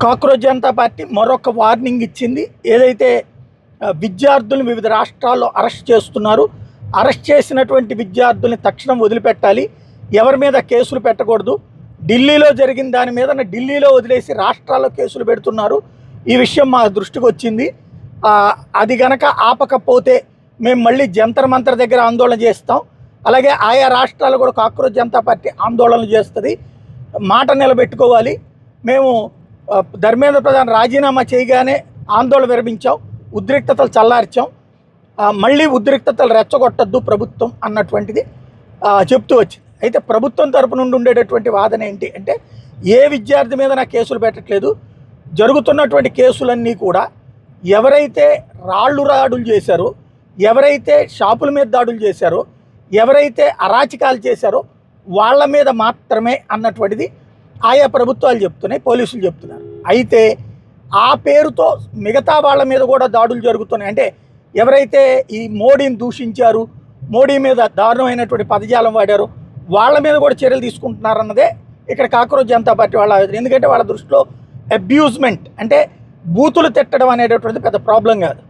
Cockroach Janata party మరొక warning ఇచ్చింది. ఏదైతే విద్యార్థులను వివిధ రాష్ట్రాల్లో అరెస్ట్ చేస్తున్నారు, అరెస్ట్ చేసినటువంటి విద్యార్థుల్ని తక్షణం వదిలిపెట్టాలి, ఎవరి మీద కేసులు పెట్టకూడదు. ఢిల్లీలో జరిగిన దాని మీద ఢిల్లీలో వదిలేసి రాష్ట్రాల్లో కేసులు పెడుతున్నారు. ఈ విషయం మా దృష్టికి వచ్చింది. అది గనక ఆపకపోతే మేము మళ్ళీ జంతర్ మంతర్ దగ్గర ఆందోళన చేస్తాం. అలాగే ఆయా రాష్ట్రాలు కూడా కాక్రోచ్ జనతా పార్టీ ఆందోళనలు చేస్తుంది. మాట నిలబెట్టుకోవాలి. మేము ధర్మేంద్ర ప్రధాన్ రాజీనామా చేయగానే ఆందోళన విరమించాం, ఉద్రిక్తతలు చల్లార్చాం. మళ్ళీ ఉద్రిక్తతలు రెచ్చగొట్టద్దు ప్రభుత్వం అన్నటువంటిది చెప్తూ వచ్చింది. అయితే ప్రభుత్వం తరపు నుండి ఉండేటటువంటి వాదన ఏంటి అంటే, ఏ విద్యార్థి మీద నా కేసులు పెట్టట్లేదు, జరుగుతున్నటువంటి కేసులన్నీ కూడా ఎవరైతే రాళ్ళు చేశారో, ఎవరైతే షాపుల మీద దాడులు చేశారో, ఎవరైతే అరాచకాలు చేశారో వాళ్ళ మీద మాత్రమే అన్నటువంటిది ఆయా ప్రభుత్వాలు చెప్తున్నాయి, పోలీసులు చెప్తున్నారు. అయితే ఆ పేరుతో మిగతా వాళ్ళ మీద కూడా దాడులు జరుగుతున్నాయి. అంటే ఎవరైతే ఈ మోడీని దూషించారు, మోడీ మీద దారుణమైనటువంటి పదజాలం వాడారు, వాళ్ళ మీద కూడా చర్యలు తీసుకుంటున్నారన్నదే ఇక్కడ కాక్రోచ్ జనతా పార్టీ వాళ్ళ ఆవేదన. ఎందుకంటే వాళ్ళ దృష్టిలో అబ్యూజ్మెంట్ అంటే బూతులు తిట్టడం అనేటటువంటిది పెద్ద ప్రాబ్లం కాదు.